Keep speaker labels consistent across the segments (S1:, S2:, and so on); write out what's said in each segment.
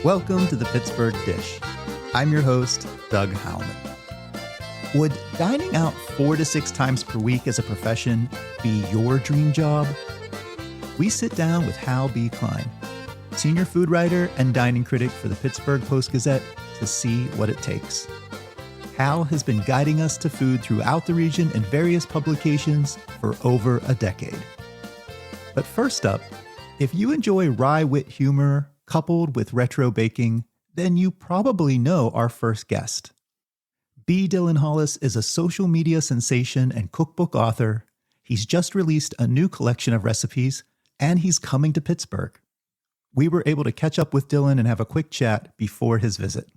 S1: Welcome to the Pittsburgh Dish. I'm your host, Doug Howman. Would dining out 4 to 6 times per week as a profession be your dream job? We sit down with Hal B Klein, senior food writer and dining critic for the Pittsburgh Post-Gazette, to see what it takes. Hal has been guiding us to food throughout the region in various publications for over a decade. But first up, if you enjoy wry wit humor coupled with retro baking, then you probably know our first guest. B Dylan Hollis is a social media sensation and cookbook author. He's just released a new collection of recipes, and he's coming to Pittsburgh. We were able to catch up with Dylan and have a quick chat before his visit.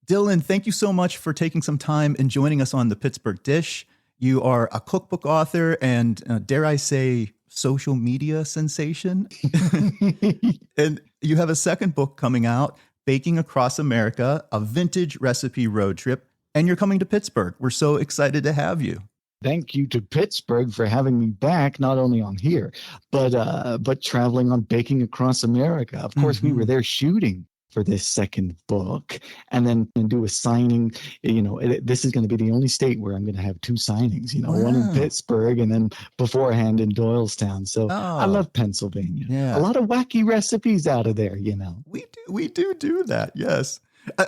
S1: Dylan, thank you so much for taking some time and joining us on the Pittsburgh Dish. You are a cookbook author and, dare I say, social media sensation. And you have a second book coming out, Baking Across America, a vintage recipe road trip, and you're coming to Pittsburgh. We're so excited to have you.
S2: Thank you to Pittsburgh for having me back, not only on here, but traveling on Baking Across America. Of course, we were there shooting for this second book, and then do a signing. This is going to be the only state where I'm going to have 2 signings, one in Pittsburgh and then beforehand in Doylestown. So I love Pennsylvania.
S1: Yeah.
S2: A lot of wacky recipes out of there,
S1: We do that, yes.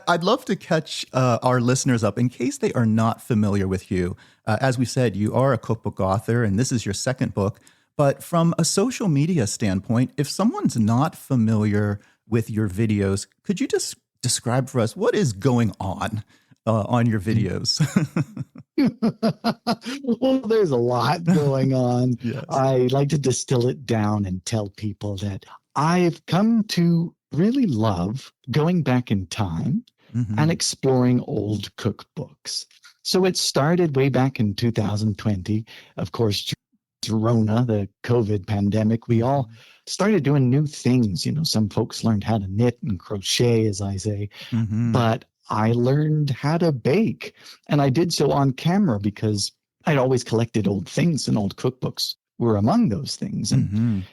S1: I'd love to catch our listeners up in case they are not familiar with you. As we said, you are a cookbook author, and this is your second book. But from a social media standpoint, if someone's not familiar with your videos, could you just describe for us what is going on your videos?
S2: Well, there's a lot going on.
S1: Yes.
S2: I like to distill it down and tell people that I've come to really love going back in time and exploring old cookbooks. So it started way back in 2020. Of course, Rona, the COVID pandemic, we all started doing new things. Some folks learned how to knit and crochet, as I say, but I learned how to bake, and I did so on camera because I'd always collected old things, and old cookbooks were among those things. And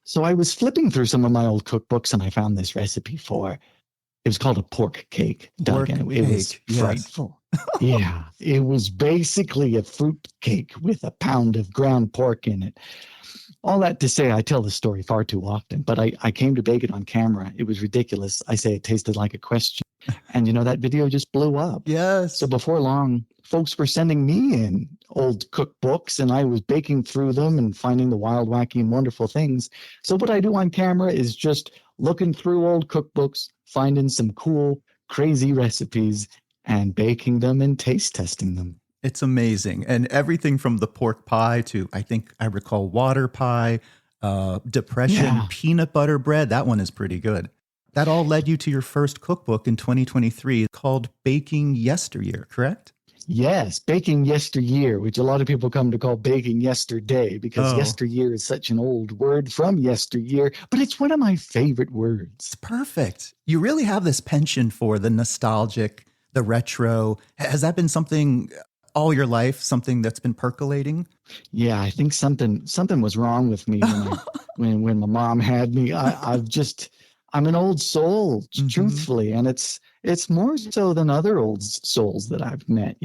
S2: so I was flipping through some of my old cookbooks, and I found this recipe for, it was called a pork cake, Doug, and it was frightful. Yeah, it was basically a fruit cake with a pound of ground pork in it. All that to say, I tell the story far too often, but I came to bake it on camera. It was ridiculous. I say it tasted like a question. And, that video just blew up.
S1: Yes.
S2: So before long, folks were sending me in old cookbooks, and I was baking through them and finding the wild, wacky, and wonderful things. So what I do on camera is just looking through old cookbooks, finding some cool, crazy recipes, and baking them and taste testing them.
S1: It's amazing. And everything from the pork pie to, I think I recall, water pie, depression, peanut butter bread. That one is pretty good. That all led you to your first cookbook in 2023 called Baking Yesteryear, correct?
S2: Yes, Baking Yesteryear, which a lot of people come to call Baking Yesterday, because yesteryear is such an old word from yesteryear, but it's one of my favorite words.
S1: It's perfect. You really have this penchant for the nostalgic, the retro. Has that been something all your life, something that's been percolating?
S2: Yeah, I think something was wrong with me when my mom had me. I'm an old soul, truthfully, and it's more so than other old souls that I've met.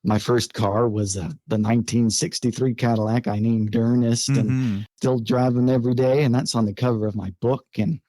S2: My first car was the 1963 Cadillac I named Ernest, and still drive them every day, and that's on the cover of my book. And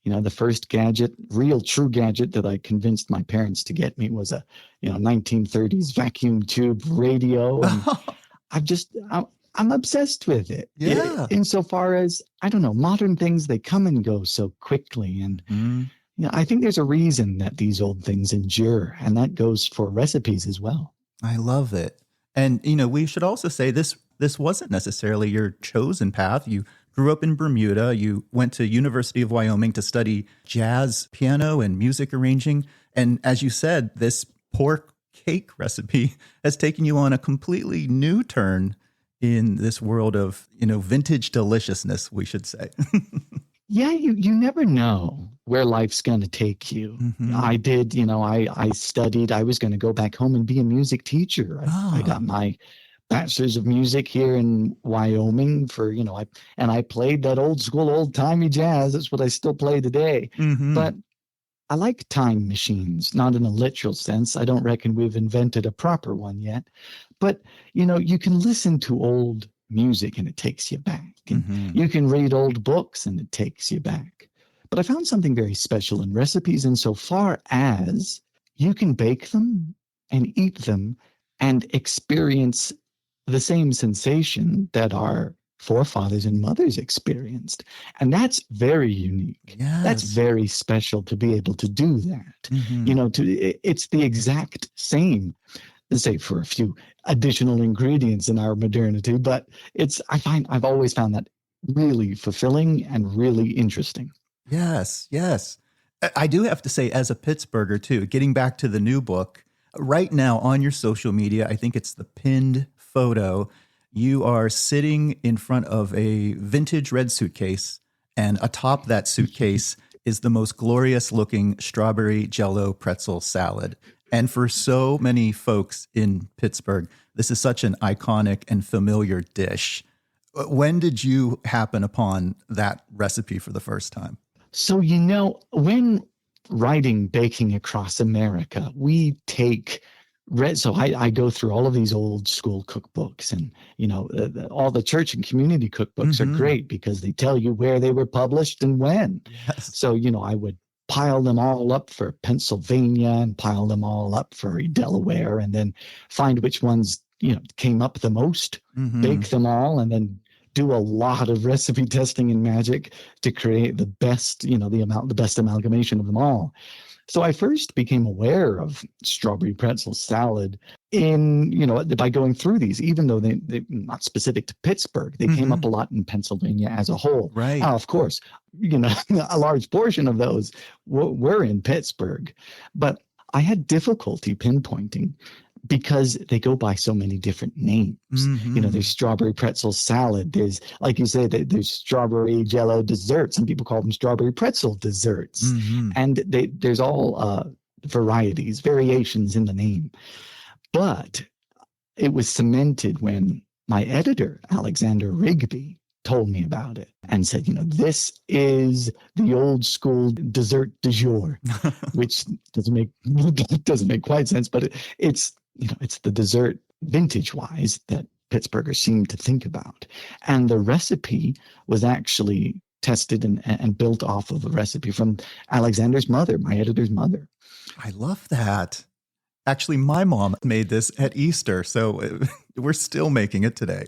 S2: the first gadget, real true gadget that I convinced my parents to get me was a 1930s vacuum tube radio, and I'm obsessed with it.
S1: Yeah.
S2: Insofar as, I don't know, modern things, they come and go so quickly. And I think there's a reason that these old things endure, and that goes for recipes as well.
S1: I love it. And, we should also say this wasn't necessarily your chosen path. You grew up in Bermuda. You went to University of Wyoming to study jazz, piano, and music arranging. And as you said, this pork cake recipe has taken you on a completely new turn in this world of, vintage deliciousness, we should say.
S2: Yeah, you never know where life's going to take you. I did, I studied. I was going to go back home and be a music teacher. I got my bachelor's of music here in Wyoming for, I played that old school, old timey jazz. That's what I still play today.
S1: Mm-hmm.
S2: But I like time machines, not in a literal sense. I don't reckon we've invented a proper one yet. But, you can listen to old music and it takes you back. And you can read old books and it takes you back. But I found something very special in recipes insofar as you can bake them and eat them and experience the same sensation that our forefathers and mothers experienced. And that's very unique.
S1: Yes.
S2: That's very special to be able to do that. It's the exact same, say, for a few additional ingredients in our modernity, but I've always found that really fulfilling and really interesting.
S1: Yes. I do have to say, as a Pittsburgher too, getting back to the new book, right now on your social media, I think it's the pinned photo, you are sitting in front of a vintage red suitcase, and atop that suitcase is the most glorious looking strawberry jello pretzel salad. And for so many folks in Pittsburgh, this is such an iconic and familiar dish. When did you happen upon that recipe for the first time?
S2: So, when writing Baking Across America, we take so I go through all of these old school cookbooks, and all the church and community cookbooks are great because they tell you where they were published and when.
S1: Yes.
S2: So I would pile them all up for Pennsylvania and pile them all up for Delaware, and then find which ones came up the most, bake them all, and then do a lot of recipe testing and magic to create the best, the best amalgamation of them all. So I first became aware of strawberry pretzel salad by going through these, even though they're not specific to Pittsburgh. They came up a lot in Pennsylvania as a whole.
S1: Right.
S2: Now, of course, a large portion of those were in Pittsburgh, but I had difficulty pinpointing because they go by so many different names. There's strawberry pretzel salad. There's, like you said, there's strawberry jello dessert. Some people call them strawberry pretzel desserts. And there's all variations in the name. But it was cemented when my editor, Alexander Rigby, told me about it and said, this is the old school dessert du jour, which doesn't make quite sense, but it's the dessert vintage wise that Pittsburghers seem to think about. And the recipe was actually tested and built off of a recipe from Alexander's mother, my editor's mother.
S1: I love that. Actually, my mom made this at Easter, so we're still making it today.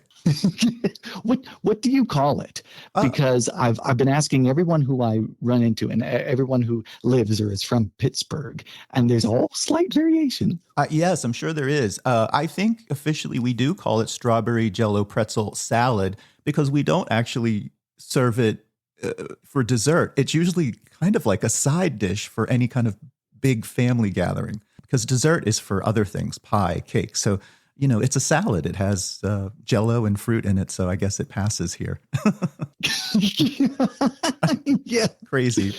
S2: What do you call it? Because I've been asking everyone who I run into and everyone who lives or is from Pittsburgh, and there's all slight variation.
S1: Yes, I'm sure there is. I think officially we do call it strawberry jello pretzel salad because we don't actually serve it for dessert. It's usually kind of like a side dish for any kind of big family gathering, because dessert is for other things, pie, cake. So, it's a salad. It has jello and fruit in it. So I guess it passes here.
S2: Yeah.
S1: Crazy.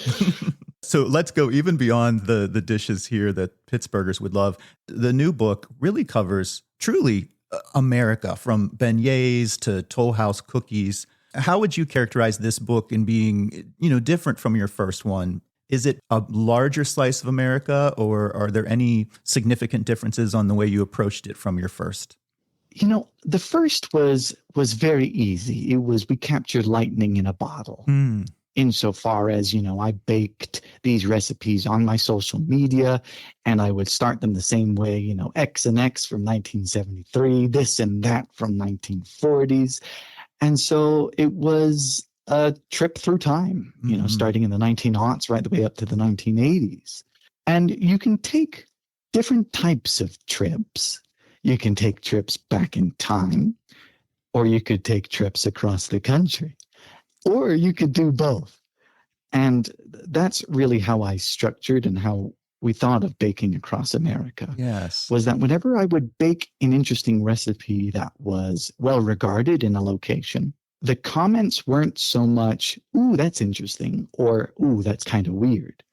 S1: So let's go even beyond the dishes here that Pittsburghers would love. The new book really covers truly America, from beignets to Toll House cookies. How would you characterize this book in being, different from your first one? Is it a larger slice of America, or are there any significant differences on the way you approached it from your first?
S2: The first was very easy. We captured lightning in a bottle. Insofar as, I baked these recipes on my social media, and I would start them the same way, X and X from 1973, this and that from 1940s. And so it was a trip through time, starting in the 1900s right the way up to the 1980s. And you can take different types of trips. You can take trips back in time, or you could take trips across the country, or you could do both. And that's really how I structured and how we thought of Baking Across America.
S1: Yes.
S2: Was that whenever I would bake an interesting recipe that was well regarded in a location, the comments weren't so much, ooh, that's interesting, or ooh, that's kind of weird.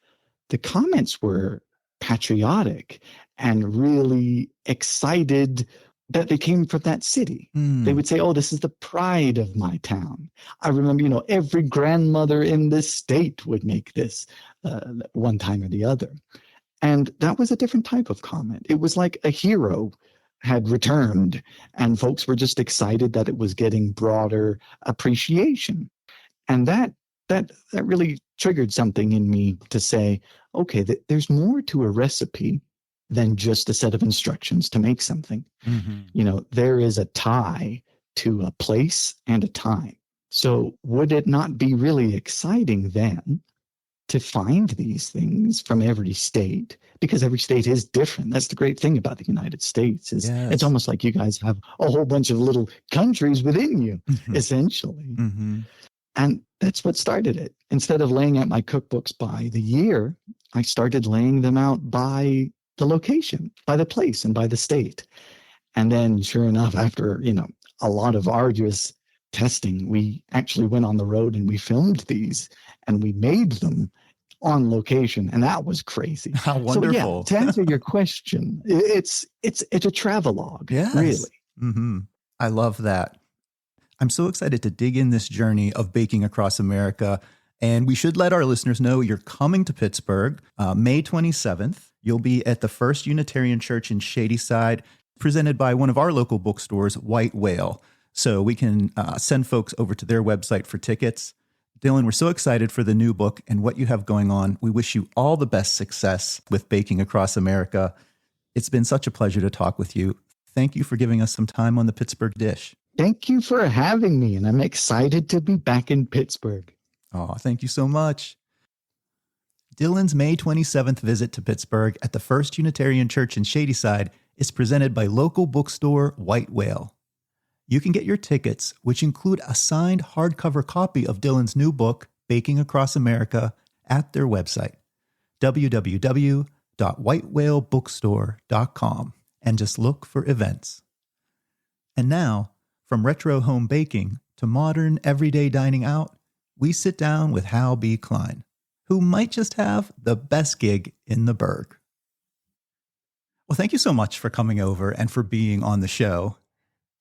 S2: The comments were patriotic and really excited that they came from that city. They would say, oh, this is the pride of my town. I remember, every grandmother in this state would make this one time or the other. And that was a different type of comment. It was like a hero had returned, and folks were just excited that it was getting broader appreciation. And that really triggered something in me to say, okay, there's more to a recipe than just a set of instructions to make something. There is a tie to a place and a time. So would it not be really exciting then to find these things from every state? Because every state is different. That's the great thing about the United States is It's almost like you guys have a whole bunch of little countries within you, essentially. And that's what started it. Instead of laying out my cookbooks by the year, I started laying them out by the location, by the place, and by the state. And then, sure enough, after a lot of arduous testing, we actually went on the road and we filmed these and we made them on location, and that was crazy.
S1: How wonderful!
S2: So, to answer your question, it's a travelogue, really.
S1: I love that. I'm so excited to dig in this journey of baking across America. And we should let our listeners know you're coming to Pittsburgh May 27th. You'll be at the First Unitarian Church in Shadyside, presented by one of our local bookstores, White Whale. So we can send folks over to their website for tickets. Dylan, we're so excited for the new book and what you have going on. We wish you all the best success with baking across America. It's been such a pleasure to talk with you. Thank you for giving us some time on the Pittsburgh Dish.
S2: Thank you for having me, and I'm excited to be back in Pittsburgh.
S1: Oh, thank you so much. Dylan's May 27th visit to Pittsburgh at the First Unitarian Church in Shadyside is presented by local bookstore White Whale. You can get your tickets, which include a signed hardcover copy of Dylan's new book, Baking Across America, at their website, www.whitewhalebookstore.com, and just look for events. And now, from retro home baking to modern everyday dining out, we sit down with Hal B Klein, who might just have the best gig in the burg. Well, thank you so much for coming over and for being on the show.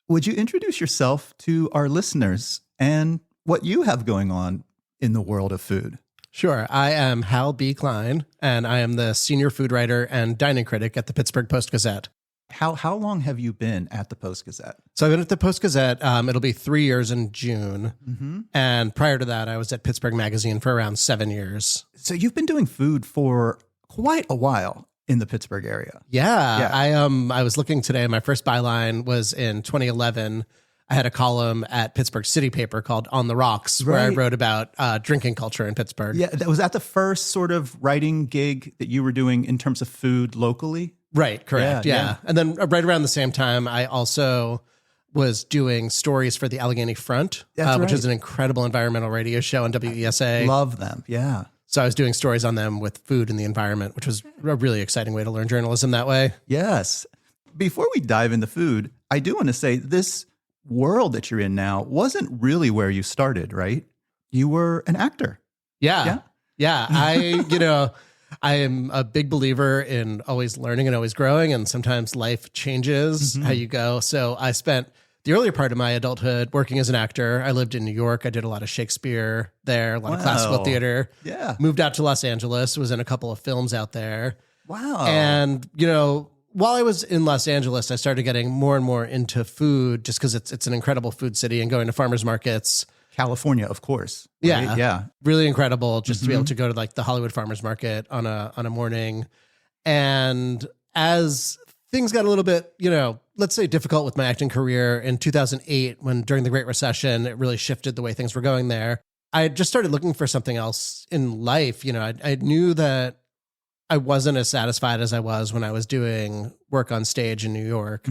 S1: Would you introduce yourself to our listeners and what you have going on in the world of food?
S3: Sure. I am Hal B Klein, and I am the senior food writer and dining critic at the Pittsburgh Post-Gazette.
S1: How long have you been at the Post-Gazette?
S3: So I've been at the Post-Gazette. It'll be 3 years in June. And prior to that, I was at Pittsburgh Magazine for around 7 years.
S1: So you've been doing food for quite a while in the Pittsburgh area.
S3: Yeah. I was looking today. My first byline was in 2011. I had a column at Pittsburgh City Paper called On the Rocks, where I wrote about drinking culture in Pittsburgh.
S1: Yeah. Was that the first sort of writing gig that you were doing in terms of food locally?
S3: Right. Correct. Yeah. And then right around the same time, I also was doing stories for the Allegheny Front, which is an incredible environmental radio show on WESA.
S1: Love them. Yeah.
S3: So I was doing stories on them with food and the environment, which was a really exciting way to learn journalism that way.
S1: Yes. Before we dive into food, I do want to say this world that you're in now wasn't really where you started, right? You were an actor.
S3: Yeah. I am a big believer in always learning and always growing, and sometimes life changes how you go. So I spent the earlier part of my adulthood working as an actor. I lived in New York. I did a lot of Shakespeare there, a lot of classical theater.
S1: Yeah.
S3: Moved out to Los Angeles, was in a couple of films out there.
S1: Wow.
S3: And, while I was in Los Angeles, I started getting more and more into food just because it's an incredible food city and going to farmers markets.
S1: California, of course. Right? Yeah.
S3: Really incredible just to be able to go to like the Hollywood Farmers Market on a morning. And as things got a little bit, let's say difficult with my acting career in 2008, when during the Great Recession, it really shifted the way things were going there. I just started looking for something else in life. I knew that I wasn't as satisfied as I was when I was doing work on stage in New York.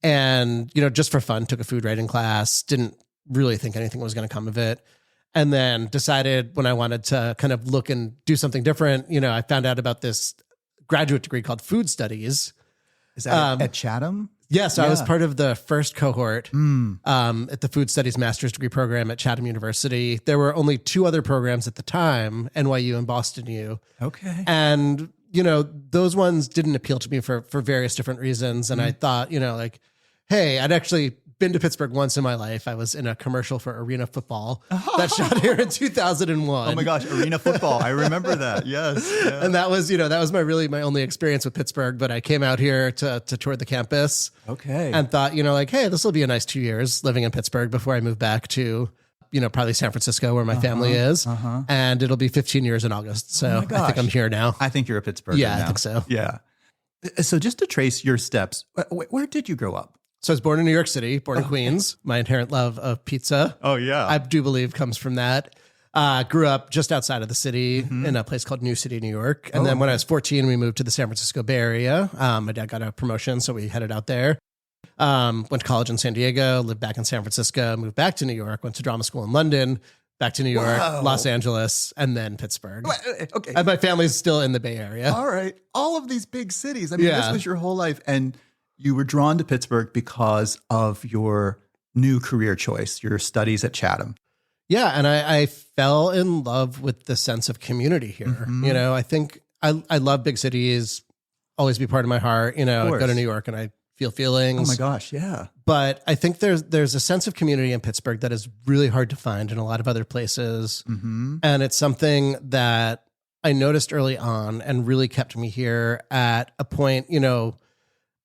S3: And, just for fun, took a food writing class, didn't really think anything was going to come of it. And then decided when I wanted to kind of look and do something different, I found out about this graduate degree called food studies.
S1: Is that at Chatham?
S3: Yeah, so I was part of the first cohort at the food studies master's degree program at Chatham University. There were only 2 other programs at the time, NYU and Boston U.
S1: Okay.
S3: And, those ones didn't appeal to me for various different reasons. And I thought, hey, I'd actually been to Pittsburgh once in my life. I was in a commercial for Arena Football that shot here in 2001.
S1: Oh my gosh, Arena Football. I remember that. Yes. Yeah.
S3: And that was, my only experience with Pittsburgh, but I came out here to tour the campus.
S1: Okay.
S3: And thought, hey, this will be a nice 2 years living in Pittsburgh before I move back to, probably San Francisco where my family is. And it'll be 15 years in August. So I think I'm here now.
S1: I think you're a Pittsburgher
S3: now.
S1: I
S3: think so.
S1: Yeah. So just to trace your steps, where did you grow up?
S3: So I was born in New York City, born in Queens. My inherent love of pizza.
S1: Oh, yeah.
S3: I do believe comes from that. Grew up just outside of the city in a place called New City, New York. And then when I was 14, we moved to the San Francisco Bay Area. My dad got a promotion, so we headed out there. Went to college in San Diego, lived back in San Francisco, moved back to New York, went to drama school in London, back to New York, Los Angeles, and then Pittsburgh.
S1: Okay.
S3: And my family's still in the Bay Area.
S1: All right. All of these big cities. I mean, this was your whole life. And you were drawn to Pittsburgh because of your new career choice, your studies at Chatham.
S3: Yeah. And I fell in love with the sense of community here. I think I love big cities, always be part of my heart. I go to New York and I feel feelings.
S1: Oh my gosh. Yeah.
S3: But I think there's a sense of community in Pittsburgh that is really hard to find in a lot of other places. And it's something that I noticed early on and really kept me here at a point,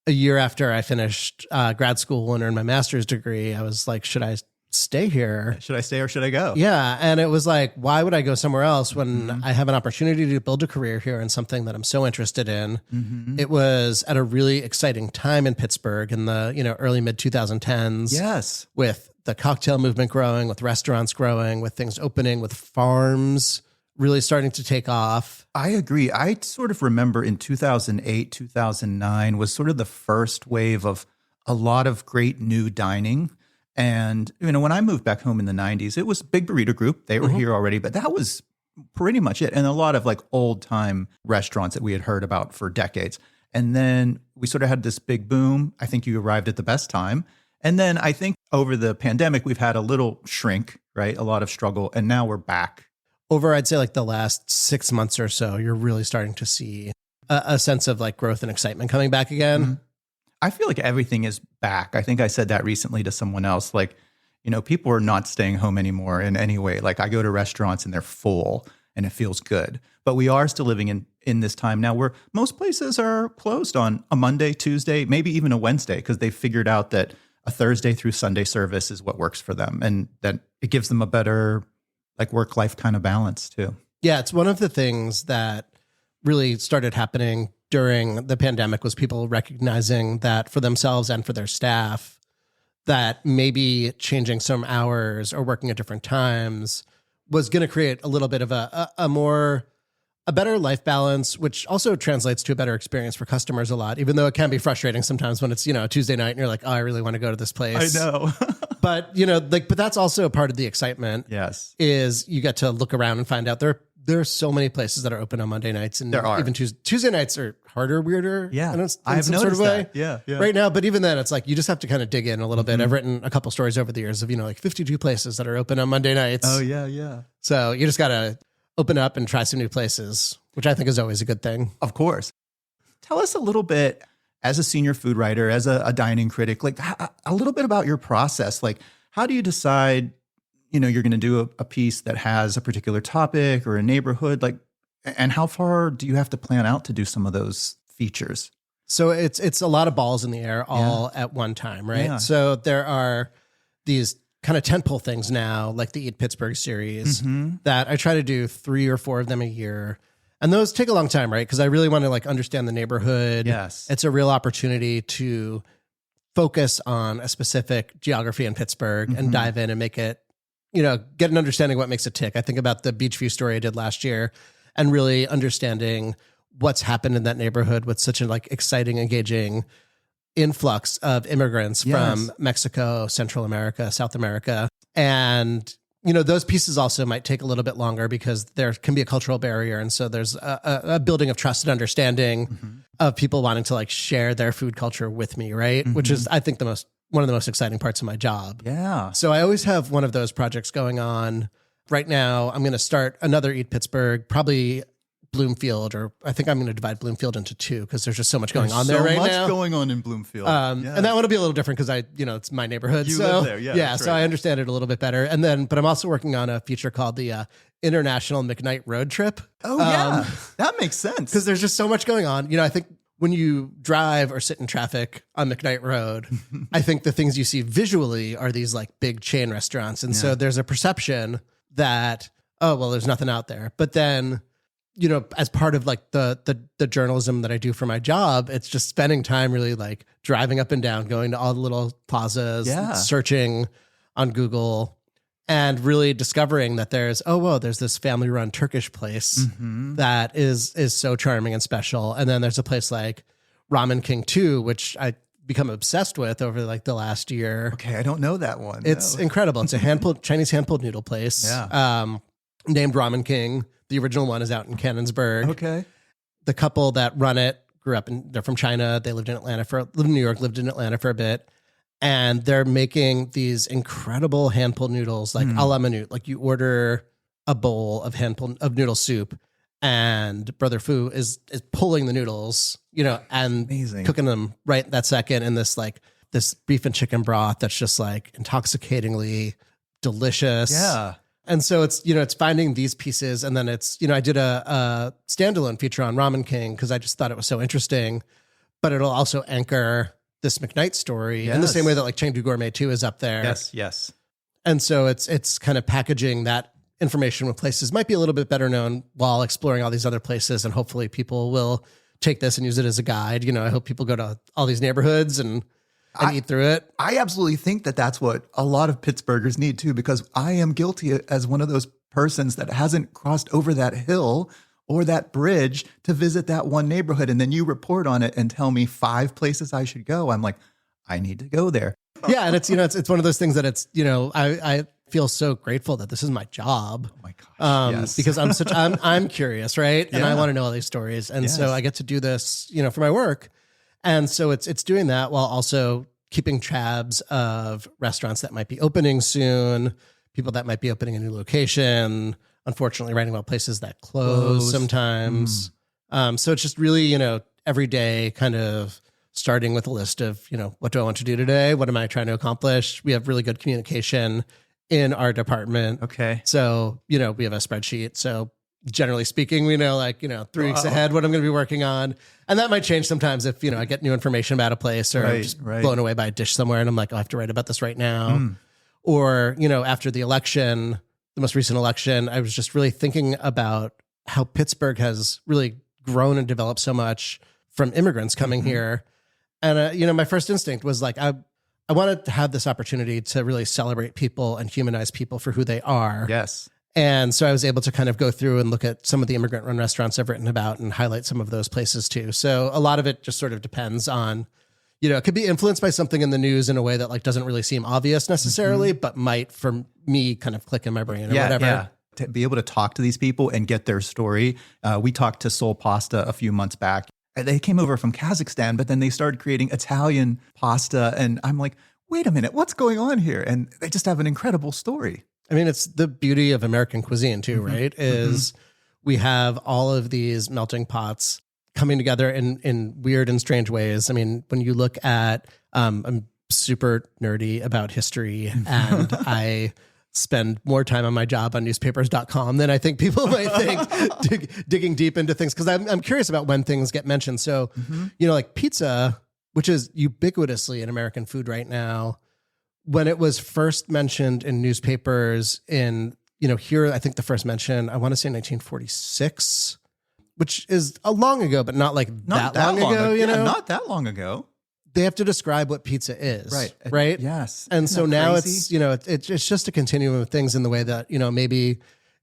S3: a year after I finished grad school and earned my master's degree. I was like, should I stay here?
S1: Should I stay or should I go?
S3: Yeah. And it was like, why would I go somewhere else when I have an opportunity to build a career here in something that I'm so interested in? It was at a really exciting time in Pittsburgh in the, early mid 2010s.
S1: Yes.
S3: With the cocktail movement growing, with restaurants growing, with things opening, with farms really starting to take off.
S1: I agree. I sort of remember in 2008, 2009 was sort of the first wave of a lot of great new dining. And, when I moved back home in the 90s, it was Big Burrito Group. They were here already, but that was pretty much it. And a lot of like old time restaurants that we had heard about for decades. And then we sort of had this big boom. I think you arrived at the best time. And then I think over the pandemic, we've had a little shrink, right? A lot of struggle. And now we're back.
S3: Over, I'd say like the last 6 months or so, you're really starting to see a sense of like growth and excitement coming back again.
S1: I feel like everything is back. I think I said that recently to someone else. Like, people are not staying home anymore in any way. Like I go to restaurants and they're full and it feels good. But we are still living in this time now where most places are closed on a Monday, Tuesday, maybe even a Wednesday, because they've figured out that a Thursday through Sunday service is what works for them. And that it gives them a better like work-life kind of balance too.
S3: Yeah, it's one of the things that really started happening during the pandemic was people recognizing that for themselves and for their staff, that maybe changing some hours or working at different times was going to create a little bit of a better life balance, which also translates to a better experience for customers a lot, even though it can be frustrating sometimes when it's, Tuesday night and you're like, oh, I really want to go to this place.
S1: I know.
S3: But, but that's also part of the excitement.
S1: Yes.
S3: Is you get to look around and find out there are so many places that are open on Monday nights. And
S1: there are.
S3: Even Tuesday nights are harder, weirder.
S1: Yeah.
S3: In
S1: I've
S3: some
S1: noticed
S3: sort of way.
S1: that. Yeah.
S3: Right now. But even then, it's like, you just have to kind of dig in a little bit. I've written a couple stories over the years of, like 52 places that are open on Monday nights.
S1: Oh, yeah.
S3: So you just got to open up and try some new places, which I think is always a good thing.
S1: Of course. Tell us a little bit, as a senior food writer, as a dining critic, like a little bit about your process. Like, how do you decide, you're going to do a piece that has a particular topic or a neighborhood? Like, and how far do you have to plan out to do some of those features?
S3: So it's a lot of balls in the air all at one time, right?
S1: Yeah.
S3: So there are these kind of tentpole things now, like the Eat Pittsburgh series, that I try to do 3 or 4 of them a year. And those take a long time, right? Because I really want to like understand the neighborhood.
S1: Yes.
S3: It's a real opportunity to focus on a specific geography in Pittsburgh and dive in and make it, get an understanding of what makes it tick. I think about the Beachview story I did last year and really understanding what's happened in that neighborhood with such a like exciting, engaging influx of immigrants from Mexico, Central America, South America. And, those pieces also might take a little bit longer because there can be a cultural barrier. And so there's a building of trust and understanding of people wanting to like share their food culture with me, right? Which is, I think, one of the most exciting parts of my job.
S1: Yeah.
S3: So I always have one of those projects going on. Right now, I'm going to start another Eat Pittsburgh probably Bloomfield, or I think I'm going to divide Bloomfield into two because there's just so much going on there right now.
S1: So much going on in Bloomfield.
S3: And that one will be a little different because it's my neighborhood.
S1: You
S3: so,
S1: live there, yeah.
S3: So I understand it a little bit better. And then, but I'm also working on a feature called the International McKnight Road Trip.
S1: Oh, yeah. That makes sense.
S3: Because there's just so much going on. I think when you drive or sit in traffic on McKnight Road, I think the things you see visually are these like big chain restaurants. And so there's a perception that, oh, well, there's nothing out there. But then, as part of like the journalism that I do for my job, it's just spending time really like driving up and down, going to all the little plazas, searching on Google, and really discovering that there's this family run Turkish place that is so charming and special. And then there's a place like Ramen King 2, which I become obsessed with over like the last year.
S1: Okay, I don't know that one.
S3: It's incredible. It's a Chinese hand-pulled noodle place. Named Ramen King. The original one is out in Canonsburg.
S1: Okay.
S3: The couple that run it they're from China. They lived in New York, lived in Atlanta for a bit. And they're making these incredible hand-pulled noodles, like a la minute. Like you order a bowl of noodle soup, and Brother Fu is pulling the noodles, and
S1: Amazing.
S3: Cooking them right that second in this beef and chicken broth that's just like intoxicatingly delicious.
S1: Yeah.
S3: And so it's finding these pieces. And then I did a standalone feature on Ramen King because I just thought it was so interesting, but it'll also anchor this McKnight story in the same way that like Chengdu Gourmet 2 is up there.
S1: Yes.
S3: And so it's kind of packaging that information with places might be a little bit better known while exploring all these other places. And hopefully people will take this and use it as a guide. I hope people go to all these neighborhoods and eat through it.
S1: I absolutely think that that's what a lot of Pittsburghers need too, because I am guilty as one of those persons that hasn't crossed over that hill or that bridge to visit that one neighborhood. And then you report on it and tell me 5 places I should go. I'm like, I need to go there.
S3: Yeah. And it's one of those things that I feel so grateful that this is my job.
S1: Oh my gosh. Yes.
S3: Because I'm curious, right? And I want to know all these stories. And so I get to do this, for my work. And so it's doing that while also keeping tabs of restaurants that might be opening soon, people that might be opening a new location, unfortunately writing about places that close sometimes. So it's just really, every day kind of starting with a list of, what do I want to do today? What am I trying to accomplish? We have really good communication in our department.
S1: Okay.
S3: So, we have a spreadsheet. So generally speaking, we know 3 weeks ahead what I'm going to be working on. And that might change sometimes if, I get new information about a place or I'm just blown away by a dish somewhere and I'm like, oh, I have to write about this right now. Or, after the election, the most recent election, I was just really thinking about how Pittsburgh has really grown and developed so much from immigrants coming here. And, my first instinct was like, I wanted to have this opportunity to really celebrate people and humanize people for who they are.
S1: Yes.
S3: And so I was able to kind of go through and look at some of the immigrant-run restaurants I've written about and highlight some of those places too. So a lot of it just sort of depends on, it could be influenced by something in the news in a way that like doesn't really seem obvious necessarily, but might for me kind of click in my brain or whatever.
S1: Yeah. To be able to talk to these people and get their story. We talked to Soul Pasta a few months back. They came over from Kazakhstan, but then they started creating Italian pasta. And I'm like, wait a minute, what's going on here? And they just have an incredible story.
S3: I mean, it's the beauty of American cuisine too, right? Is we have all of these melting pots coming together in weird and strange ways. I mean, when you look at, I'm super nerdy about history and I spend more time on my job on newspapers.com than I think people might think digging deep into things. Cause I'm curious about when things get mentioned. So, like pizza, which is ubiquitously in American food right now, when it was first mentioned in newspapers in, here, I think the first mention, I want to say 1946, which is a long ago, but not that long ago,
S1: Not that long ago.
S3: They have to describe what pizza is. Right.
S1: Yes.
S3: And
S1: Isn't
S3: so
S1: that
S3: now
S1: crazy?
S3: it's just a continuum of things in the way that, maybe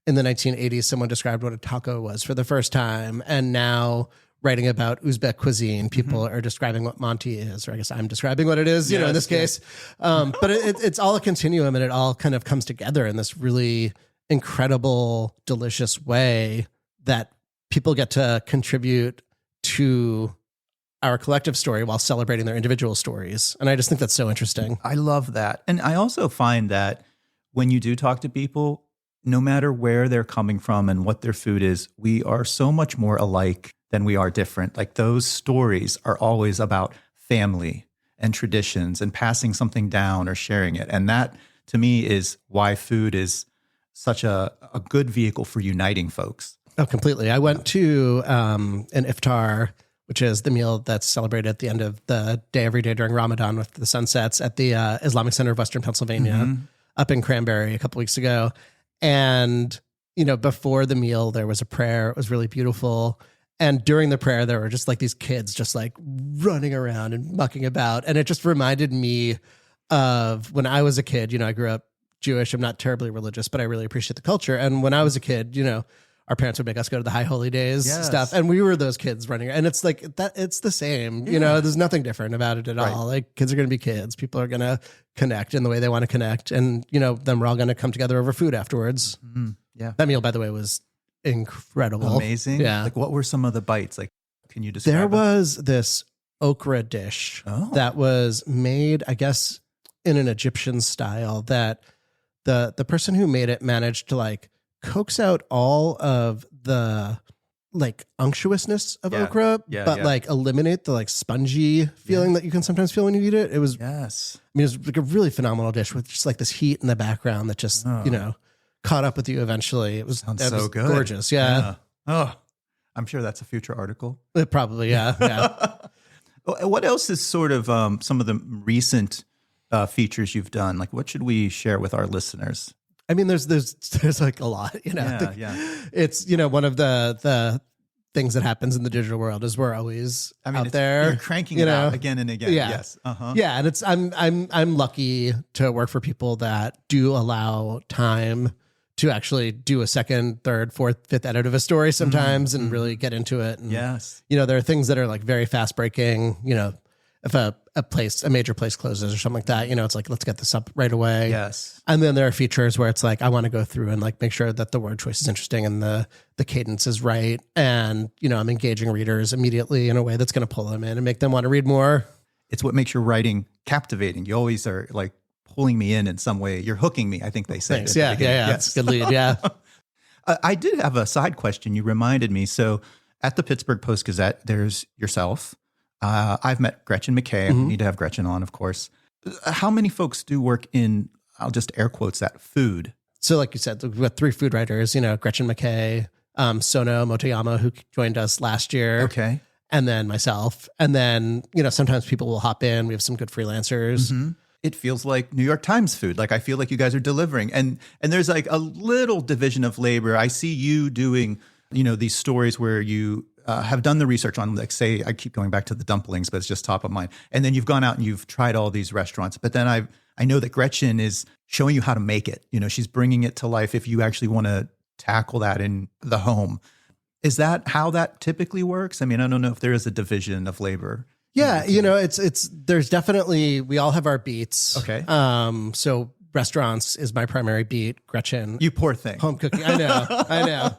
S3: in the 1980s, someone described what a taco was for the first time. And now writing about Uzbek cuisine, people are describing what Monty is, or I guess I'm describing what it is, in this case. But it's all a continuum and it all kind of comes together in this really incredible, delicious way that people get to contribute to our collective story while celebrating their individual stories. And I just think that's so interesting.
S1: I love that. And I also find that when you do talk to people, no matter where they're coming from and what their food is, we are so much more alike than we are different. Like those stories are always about family and traditions and passing something down or sharing it. And that, to me, is why food is such a good vehicle for uniting folks.
S3: Oh, completely. I went to an iftar, which is the meal that's celebrated at the end of the day every day during Ramadan with the sunsets at the Islamic Center of Western Pennsylvania up in Cranberry a couple weeks ago. And, before the meal, there was a prayer. It was really beautiful. And during the prayer, there were just like these kids just like running around and mucking about. And it just reminded me of when I was a kid. I grew up Jewish. I'm not terribly religious, but I really appreciate the culture. And when I was a kid, our parents would make us go to the high holy days stuff. And we were those kids running. And it's like that. It's the same. There's nothing different about it at all. Like kids are going to be kids. People are going to connect in the way they want to connect. And, then we're all going to come together over food afterwards.
S1: Mm-hmm. Yeah.
S3: That meal, by the way, was incredible.
S1: Amazing.
S3: Yeah.
S1: Like what were some of the bites? Like, can you describe
S3: There
S1: them?
S3: was this okra dish that was made, I guess, in an Egyptian style that the person who made it managed to like coax out all of the like unctuousness of okra, but like eliminate the like spongy feeling that you can sometimes feel when you eat it. It was, it was like a really phenomenal dish with just like this heat in the background that just, caught up with you eventually. It was,
S1: so good.
S3: Gorgeous. Yeah.
S1: Oh, I'm sure that's a future article.
S3: Probably. Yeah.
S1: What else is sort of some of the recent features you've done? Like what should we share with our listeners?
S3: I mean, there's like a lot, It's, one of the things that happens in the digital world is we're always out there.
S1: You're cranking it out again and again.
S3: Yeah.
S1: Yes.
S3: Yeah. And I'm lucky to work for people that do allow time to actually do a second, third, fourth, fifth edit of a story sometimes and really get into it. And, there are things that are like very fast breaking, if a major place closes or something like that, it's like, let's get this up right away.
S1: Yes.
S3: And then there are features where it's like, I want to go through and like make sure that the word choice is interesting and the cadence is right. And, I'm engaging readers immediately in a way that's going to pull them in and make them want to read more.
S1: It's what makes your writing captivating. You always are like pulling me in some way. You're hooking me, I think they say.
S3: Thanks. Yeah. That's a good lead. Yeah.
S1: I did have a side question. You reminded me. So at the Pittsburgh Post-Gazette, there's yourself. I've met Gretchen McKay. We need to have Gretchen on, of course. How many folks do work in, I'll just air quotes that, food?
S3: So like you said, we've got 3 food writers, Gretchen McKay, Sono Motoyama, who joined us last year.
S1: Okay.
S3: And then myself. And then, sometimes people will hop in. We have some good freelancers.
S1: It feels like New York Times food. Like I feel like you guys are delivering. And there's like a little division of labor. I see you doing, these stories where you have done the research on, like, say, I keep going back to the dumplings, but it's just top of mind. And then you've gone out and you've tried all these restaurants. But then I know that Gretchen is showing you how to make it. She's bringing it to life if you actually want to tackle that in the home. Is that how that typically works? I mean, I don't know if there is a division of labor.
S3: Yeah, there's definitely, we all have our beats.
S1: Okay.
S3: So restaurants is my primary beat. Gretchen.
S1: You poor thing.
S3: Home cooking. I know.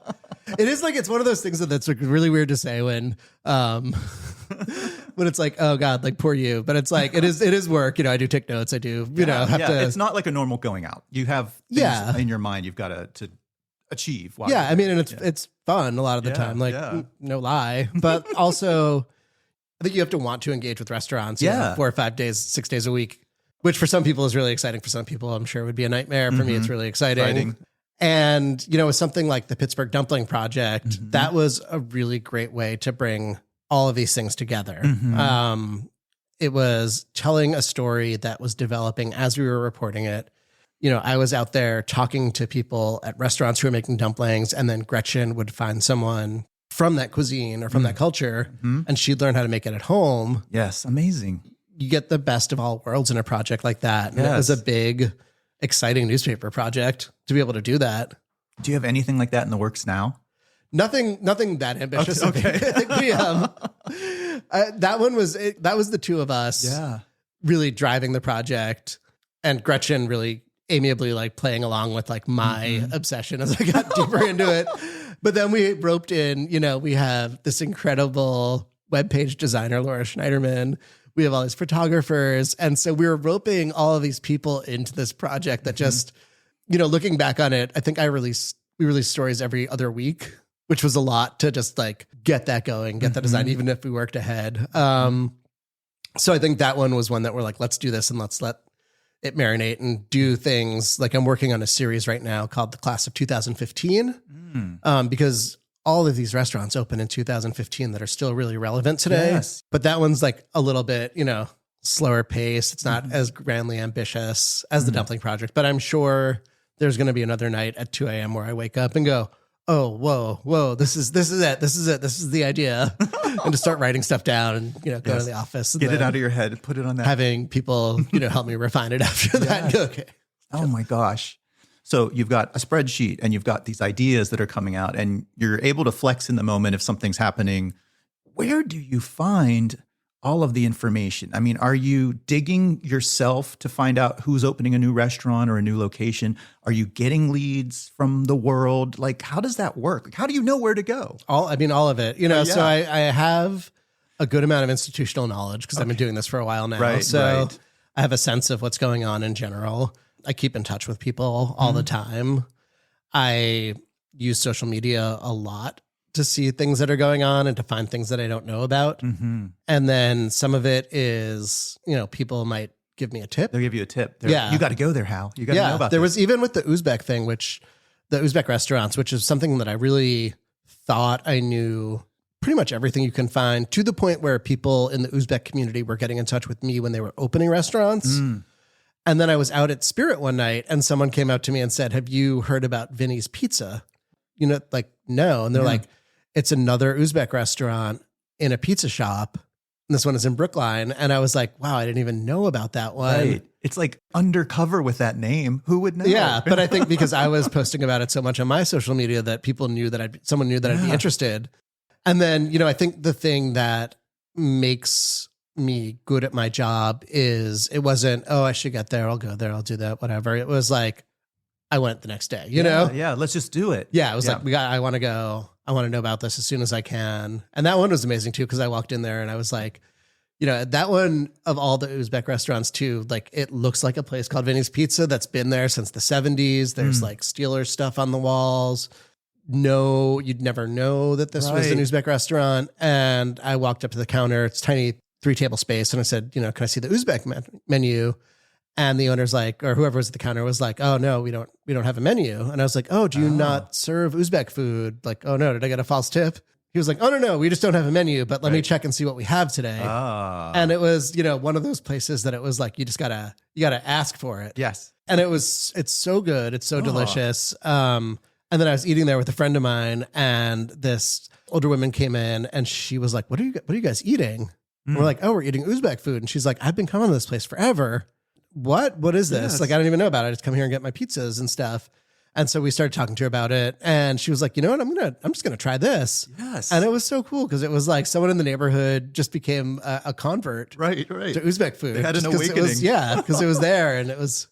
S3: It is like, it's one of those things that's like really weird to say when it's like, oh God, like poor you. But it's like, it is work. I do take notes. I do, have to.
S1: It's not like a normal going out. You have things in your mind you've got to achieve.
S3: I mean, and it's fun a lot of the time, like no lie, but also I think you have to want to engage with restaurants 4 or 5 days, 6 days a week, which for some people is really exciting. For some people, I'm sure would be a nightmare. For me, it's really exciting. And, with something like the Pittsburgh Dumpling Project, that was a really great way to bring all of these things together. It was telling a story that was developing as we were reporting it. I was out there talking to people at restaurants who were making dumplings, and then Gretchen would find someone from that cuisine or from that culture, and she'd learn how to make it at home.
S1: Yes, amazing.
S3: You get the best of all worlds in a project like that. And it was a big, exciting newspaper project to be able to do that.
S1: Do you have anything like that in the works now?
S3: Nothing that ambitious.
S1: Okay.
S3: I think that was the two of us really driving the project, and Gretchen really amiably like playing along with like my obsession as I got deeper into it. But then we roped in, we have this incredible webpage designer, Laura Schneiderman. We have all these photographers. And so we were roping all of these people into this project that just, looking back on it, I think we released stories every other week, which was a lot to just like get that going, get that design, even if we worked ahead. So I think that one was one that we're like, let's do this and let's let it marinate and do things. Like I'm working on a series right now called The Class of 2015, because all of these restaurants open in 2015 that are still really relevant today. Yes. But that one's like a little bit, slower paced. It's not as grandly ambitious as the Dumpling Project, but I'm sure there's going to be another night at 2 a.m. where I wake up and go, oh, whoa, this is it. This is the idea. And to start writing stuff down and, go to the office.
S1: Get it out of your head and put it on that.
S3: Having people, help me refine it after that. Okay.
S1: Oh my gosh. So you've got a spreadsheet and you've got these ideas that are coming out and you're able to flex in the moment if something's happening. Where do you find all of the information? I mean, are you digging yourself to find out who's opening a new restaurant or a new location? Are you getting leads from the world? Like, how does that work? Like, how do you know where to go?
S3: All of it, So I have a good amount of institutional knowledge because I've been doing this for a while now. Right. I have a sense of what's going on in general. I keep in touch with people all the time. I use social media a lot to see things that are going on and to find things that I don't know about. And then some of it is, people might give me a tip.
S1: They'll give you a tip. You got to go there, Hal. You got to know about
S3: there was even with the Uzbek thing, the Uzbek restaurants, which is something that I really thought I knew pretty much everything you can find, to the point where people in the Uzbek community were getting in touch with me when they were opening restaurants. And then I was out at Spirit one night and someone came up to me and said, have you heard about Vinny's Pizza? No. And they're like, it's another Uzbek restaurant in a pizza shop. And this one is in Brookline. And I was like, wow, I didn't even know about that one.
S1: Right. It's like undercover with that name. Who would know?
S3: Yeah. But I think because I was posting about it so much on my social media that people knew that someone knew that I'd be interested. And then, I think the thing that makes me good at my job is it wasn't, oh, I should get there. I'll go there. I'll do that, whatever. It was like, I went the next day, you know?
S1: Yeah. Let's just do it.
S3: Yeah. It was like, I want to go. I want to know about this as soon as I can. And that one was amazing too, because I walked in there and I was like, that one of all the Uzbek restaurants too, like it looks like a place called Vinny's Pizza that's been there since the 70s. There's like Steelers stuff on the walls. No, you'd never know that this was an Uzbek restaurant. And I walked up to the counter. It's tiny 3-table space. And I said, can I see the Uzbek menu? And the owner's like, or whoever was at the counter was like, oh no, we don't have a menu. And I was like, oh, do you not serve Uzbek food? Like, oh no, did I get a false tip? He was like, oh no, we just don't have a menu, but let me check and see what we have today. And it was, one of those places that it was like, you gotta ask for it.
S1: Yes.
S3: And it's so good. It's so delicious. And then I was eating there with a friend of mine and this older woman came in and she was like, what are you guys eating? And we're like, oh, we're eating Uzbek food. And she's like, I've been coming to this place forever. What is this? Like, I don't even know about it. I just come here and get my pizzas and stuff. And so we started talking to her about it. And she was like, you know what? I'm just going to try this.
S1: Yes.
S3: And it was so cool because it was like someone in the neighborhood just became a convert
S1: right.
S3: to Uzbek food.
S1: They had an awakening.
S3: Because it was there and it was,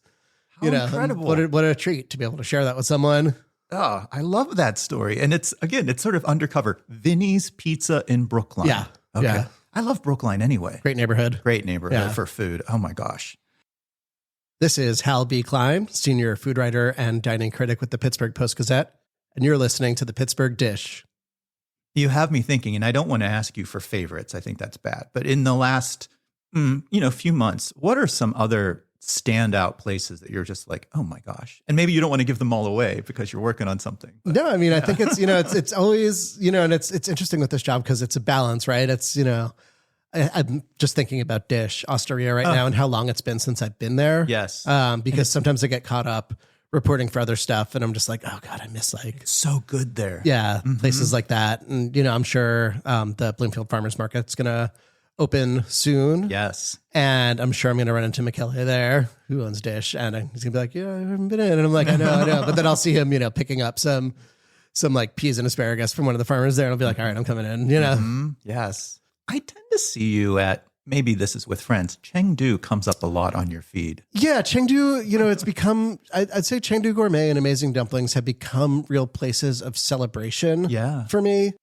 S1: incredible.
S3: What a treat to be able to share that with someone.
S1: Oh, I love that story. And it's sort of undercover. Vinny's Pizza in Brookline.
S3: Yeah.
S1: Okay.
S3: Yeah.
S1: I love Brookline anyway.
S3: Great neighborhood
S1: for food. Oh my gosh.
S3: This is Hal B Klein, senior food writer and dining critic with the Pittsburgh Post-Gazette, and you're listening to The Pittsburgh Dish.
S1: You have me thinking, and I don't want to ask you for favorites. I think that's bad. But in the last, few months, what are some other standout places that you're just like, oh my gosh? And maybe you don't want to give them all away because you're working on something. But,
S3: no, I mean, I think it's, it's always, and it's interesting with this job because it's a balance, right? It's, I'm just thinking about Dish Osteria right now and how long it's been since I've been there.
S1: Yes.
S3: Because sometimes I get caught up reporting for other stuff and I'm just like, oh God, I miss
S1: it's so good there.
S3: Yeah. Places like that. And, I'm sure the Bloomfield Farmers Market's going to open soon.
S1: Yes.
S3: And I'm sure I'm going to run into McKelly there who owns Dish. And he's going to be like, yeah, I haven't been in. And I'm like, I know. But then I'll see him, picking up some like peas and asparagus from one of the farmers there. And I'll be like, all right, I'm coming in,
S1: Yes. I tend to see you at, maybe this is with friends, Chengdu comes up a lot on your feed.
S3: Yeah, Chengdu, it's become, I'd say Chengdu Gourmet and Amazing Dumplings have become real places of celebration for me.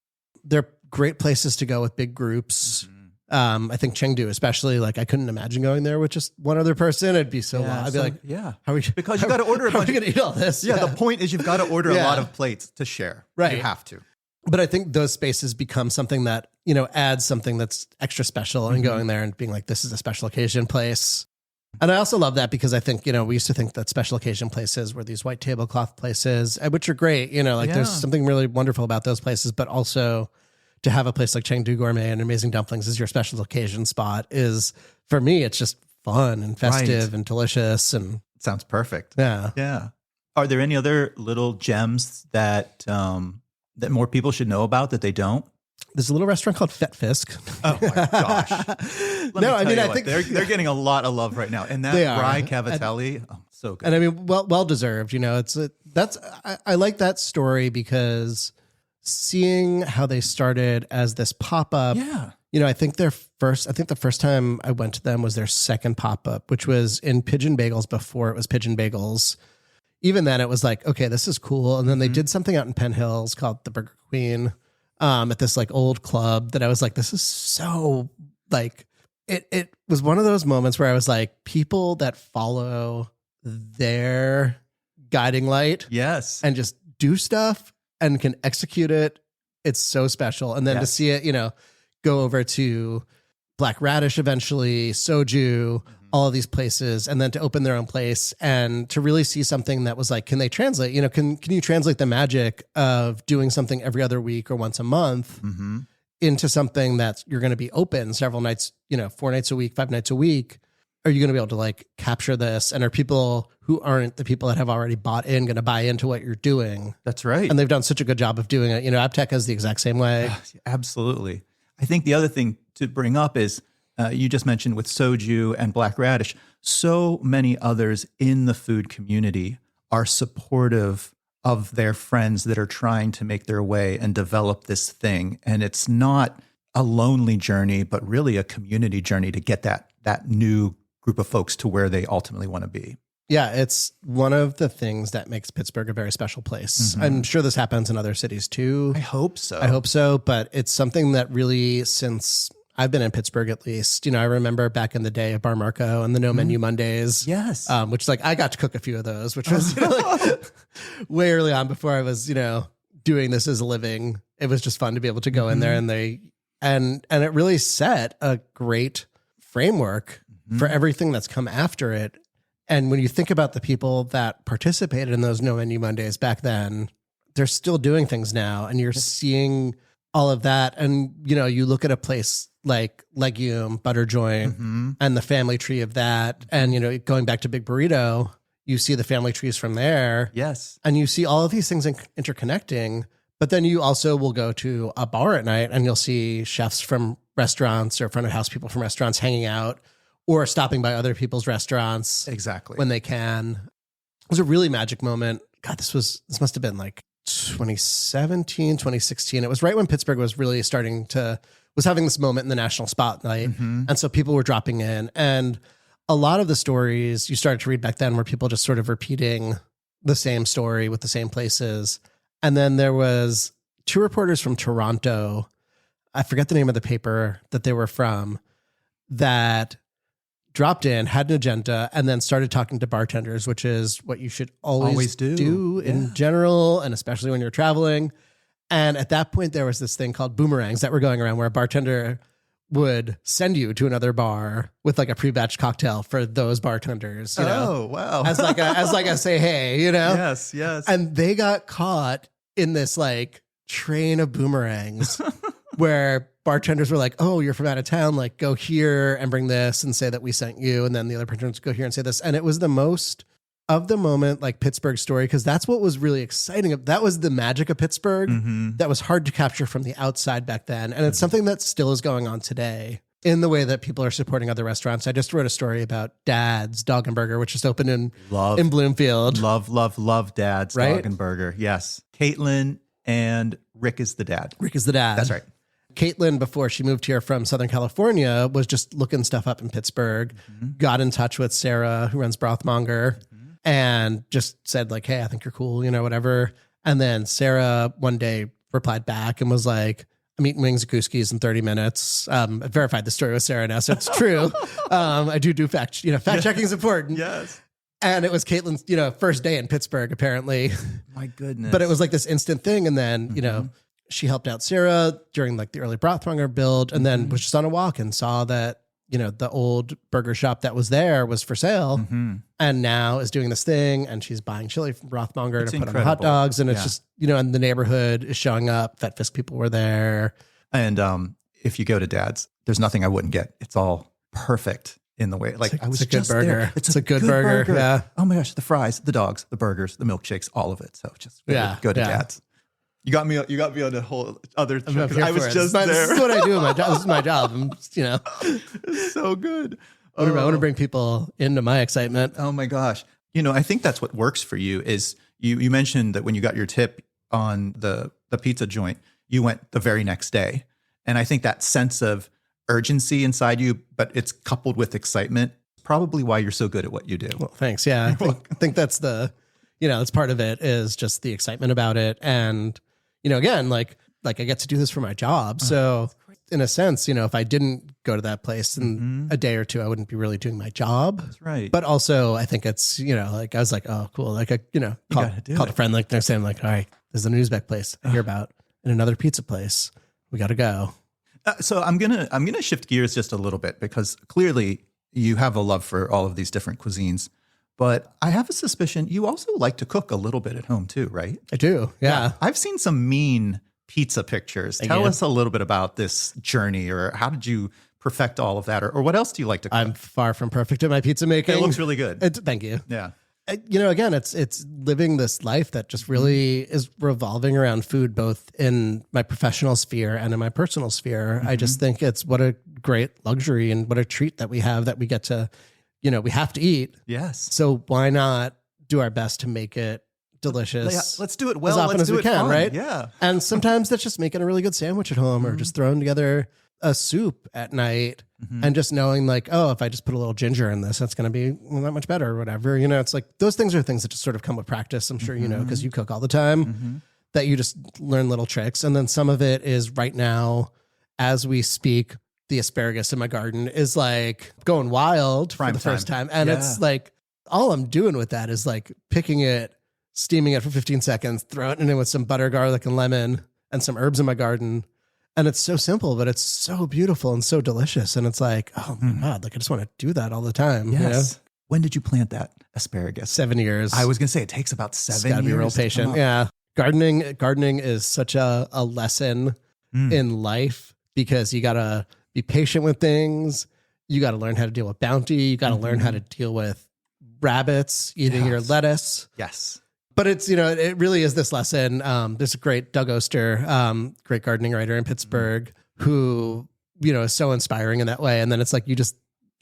S3: They're great places to go with big groups. I think Chengdu, especially, like I couldn't imagine going there with just one other person. It'd be so long. I'd be like,
S1: yeah,
S3: how are we?
S1: Because you got to order a bunch.
S3: How are we going to eat all this?
S1: Yeah, the point is you've got to order a lot of plates to share.
S3: Right,
S1: you have to.
S3: But I think those spaces become something that, you know, adds something that's extra special, and going there and being like, this is a special occasion place. And I also love that because I think, you know, we used to think that special occasion places were these white tablecloth places, which are great. You know, like there's something really wonderful about those places, but also to have a place like Chengdu Gourmet and Amazing Dumplings as your special occasion spot is, for me, it's just fun and festive and delicious. And
S1: sounds perfect.
S3: Yeah.
S1: Yeah. Are there any other little gems that that more people should know about that they don't?
S3: There's a little restaurant called Fet Fisk.
S1: Oh my gosh! I think they're getting a lot of love right now, and that rye cavatelli, so good.
S3: And I mean, well deserved. You know, I like that story because seeing how they started as this pop up.
S1: Yeah.
S3: You know, I think the first time I went to them was their second pop up, which was in Pigeon Bagels before it was Pigeon Bagels. Even then, it was like, okay, this is cool. And then they did something out in Penn Hills called the Burger Queen. At this like old club that I was like, this is so like, it was one of those moments where I was like, people that follow their guiding light.
S1: Yes.
S3: And just do stuff and can execute it. It's so special. And then to see it, you know, go over to Black Radish eventually, Soju, all of these places, and then to open their own place and to really see something that was like, can they translate? You know, can you translate the magic of doing something every other week or once a month into something that you're going to be open several nights, you know, 4 nights a week, 5 nights a week? Are you going to be able to like capture this? And are people who aren't the people that have already bought in going to buy into what you're doing?
S1: That's right.
S3: And they've done such a good job of doing it. You know, Abtech is the exact same way.
S1: Absolutely. I think the other thing to bring up is you just mentioned with Soju and Black Radish, so many others in the food community are supportive of their friends that are trying to make their way and develop this thing. And it's not a lonely journey, but really a community journey to get that new group of folks to where they ultimately want to be.
S3: Yeah, it's one of the things that makes Pittsburgh a very special place. I'm sure this happens in other cities too.
S1: I hope so.
S3: But it's something that really, since I've been in Pittsburgh at least, you know, I remember back in the day of Bar Marco and the No Menu Mondays.
S1: Yes.
S3: Which like I got to cook a few of those, which was, you know, like, way early on before I was, you know, doing this as a living. It was just fun to be able to go in there and it really set a great framework for everything that's come after it. And when you think about the people that participated in those No Menu Mondays back then, they're still doing things now, and you're seeing all of that. And, you know, you look at a place like Legume, Butter Joint, and the family tree of that. And, you know, going back to Big Burrito, you see the family trees from there.
S1: Yes.
S3: And you see all of these things interconnecting. But then you also will go to a bar at night and you'll see chefs from restaurants or front of house people from restaurants hanging out or stopping by other people's restaurants.
S1: Exactly.
S3: When they can. It was a really magic moment. God, this must have been like 2017, 2016. It was right when Pittsburgh was really was having this moment in the national spotlight. And so people were dropping in. And a lot of the stories you started to read back then were people just sort of repeating the same story with the same places. And then there was 2 reporters from Toronto. I forget the name of the paper that they were from, that dropped in, had an agenda, and then started talking to bartenders, which is what you should always do in general, and especially when you're traveling. And at that point, there was this thing called boomerangs that were going around where a bartender would send you to another bar with like a pre-batched cocktail for those bartenders. You know,
S1: wow.
S3: as like a say, hey, you know?
S1: Yes.
S3: And they got caught in this like train of boomerangs where bartenders were like, oh, you're from out of town. Like, go here and bring this and say that we sent you. And then the other bartenders go here and say this. And it was the most of the moment, like Pittsburgh story, because that's what was really exciting. That was the magic of Pittsburgh that was hard to capture from the outside back then. And it's something that still is going on today in the way that people are supporting other restaurants. I just wrote a story about Dad's Dog and Burger, which just opened in Bloomfield.
S1: Love Dad's Dog and Burger. Yes. Caitlin and Rick is the dad. That's right.
S3: Caitlin, before she moved here from Southern California, was just looking stuff up in Pittsburgh, got in touch with Sarah, who runs Brothmonger, and just said like, hey, I think you're cool, you know, whatever. And then Sarah one day replied back and was like, I'm eating wings and Kooskies in 30 minutes. I verified the story with Sarah now, so it's true. I do fact checking is important.
S1: Yes.
S3: And it was Caitlin's, first day in Pittsburgh, apparently.
S1: My goodness.
S3: But it was like this instant thing. And then, she helped out Sarah during like the early brothmonger build, and then was just on a walk and saw that, the old burger shop that was there was for sale, and now is doing this thing, and she's buying chili from brothmonger to put on the hot dogs. And it's just, and the neighborhood is showing up. Fat Fisk people were there.
S1: And if you go to Dad's, there's nothing I wouldn't get. It's all perfect in the way.
S3: It's a good burger. It's a good burger. Yeah.
S1: Oh my gosh, the fries, the dogs, the burgers, the milkshakes, all of it. So just go to Dad's. You got me on a whole other trip. I was just there.
S3: This is what I do in my job. This is my job.
S1: It's so good.
S3: I want to bring people into my excitement.
S1: Oh my gosh. I think that's what works for you is you mentioned that when you got your tip on the pizza joint, you went the very next day. And I think that sense of urgency inside you, but it's coupled with excitement, probably why you're so good at what you do.
S3: Well, thanks. Yeah. I think that's that's part of it, is just the excitement about it. And, again, like I get to do this for my job. So in a sense, if I didn't go to that place in a day or two, I wouldn't be really doing my job.
S1: That's right.
S3: But also I think it's, I was like, oh, cool. Like, called a friend like next day. I'm like, all right, there's an Uzbek place I hear about and another pizza place. We got to go.
S1: So I'm gonna shift gears just a little bit, because clearly you have a love for all of these different cuisines, but I have a suspicion you also like to cook a little bit at home too, right?
S3: I do. Yeah.
S1: I've seen some mean pizza pictures. Tell us a little bit about this journey, or how did you perfect all of that, or what else do you like to cook?
S3: I'm far from perfect at my pizza making.
S1: It looks really good.
S3: Thank you.
S1: Yeah.
S3: Again, it's living this life that just really is revolving around food, both in my professional sphere and in my personal sphere. I just think it's what a great luxury and what a treat that we have, that we get to, we have to eat.
S1: Yes.
S3: So why not do our best to make it delicious?
S1: Let's do it well.
S3: As often as we can,
S1: fun.
S3: right?
S1: Yeah.
S3: And sometimes that's just making a really good sandwich at home, or just throwing together a soup at night, and just knowing like, oh, if I just put a little ginger in this, that's going to be that much better, or whatever. It's like those things are things that just sort of come with practice. I'm sure because you cook all the time, that you just learn little tricks. And then some of it is right now, as we speak, the asparagus in my garden is like going wild for the first time. And it's like, all I'm doing with that is like picking it, steaming it for 15 seconds, throwing it in with some butter, garlic, and lemon, and some herbs in my garden. And it's so simple, but it's so beautiful and so delicious. And it's like, oh my God, like I just want to do that all the time.
S1: Yes. When did you plant that asparagus?
S3: 7 years.
S1: I was going to say it takes about 7 years.
S3: Got to be real patient. Yeah. Gardening is such a lesson in life, because you got to be patient with things. You got to learn how to deal with bounty. You got to learn how to deal with rabbits eating your lettuce.
S1: Yes.
S3: But it's, it really is this lesson. There's a great Doug Oster, great gardening writer in Pittsburgh, who, is so inspiring in that way. And then it's like, you just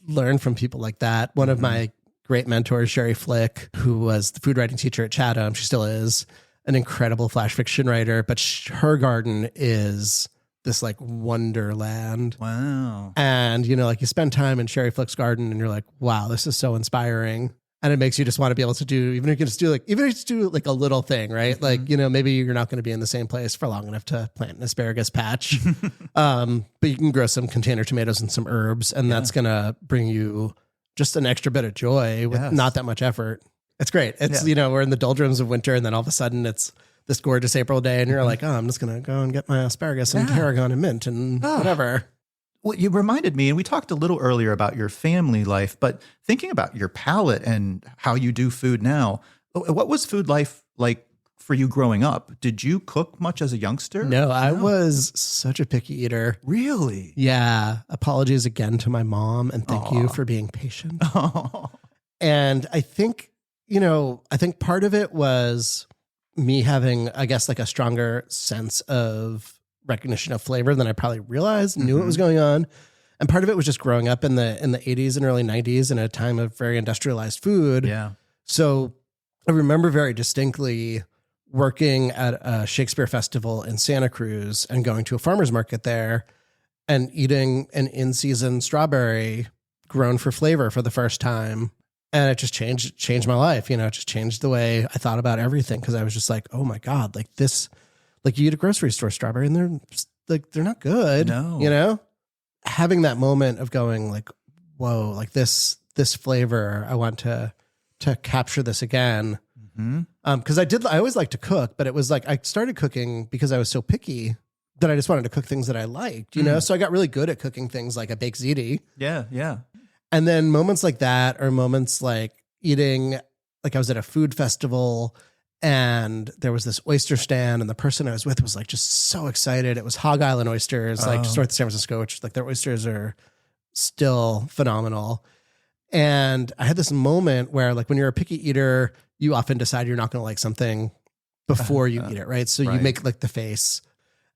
S3: learn from people like that. One of my great mentors, Sherry Flick, who was the food writing teacher at Chatham. She still is an incredible flash fiction writer, but her garden is this like wonderland.
S1: Wow.
S3: And, like you spend time in Sherry Flick's garden and you're like, wow, this is so inspiring. And it makes you just want to be able to do, even if you just do like a little thing, right? Like, maybe you're not going to be in the same place for long enough to plant an asparagus patch. But you can grow some container tomatoes and some herbs, and that's going to bring you just an extra bit of joy with not that much effort. It's great. It's, we're in the doldrums of winter, and then all of a sudden it's this gorgeous April day, and you're like, oh, I'm just going to go and get my asparagus and tarragon and mint and whatever.
S1: Well, you reminded me, and we talked a little earlier about your family life, but thinking about your palate and how you do food now, what was food life like for you growing up? Did you cook much as a youngster?
S3: No, I was such a picky eater.
S1: Really?
S3: Yeah. Apologies again to my mom, and thank you for being patient. And I think, part of it was me having, I guess, like a stronger sense of recognition of flavor than I probably realized, knew what was going on. And part of it was just growing up in the 80s and early 90s in a time of very industrialized food.
S1: Yeah.
S3: So I remember very distinctly working at a Shakespeare festival in Santa Cruz and going to a farmer's market there and eating an in-season strawberry grown for flavor for the first time. And it just changed my life. It just changed the way I thought about everything. Cause I was just like, oh my God, like this, like you eat a grocery store strawberry and they're just like, they're not good.
S1: No.
S3: You know, having that moment of going like, whoa, like this flavor, I want to capture this again. Cause I always liked to cook, but it was like, I started cooking because I was so picky that I just wanted to cook things that I liked, you know? So I got really good at cooking things like a baked ziti.
S1: Yeah. Yeah.
S3: And then moments like that, or moments like eating, like I was at a food festival and there was this oyster stand and the person I was with was like just so excited. It was Hog Island oysters, like just north of San Francisco, which like their oysters are still phenomenal. And I had this moment where like when you're a picky eater, you often decide you're not going to like something before you eat it, right? So you make like the face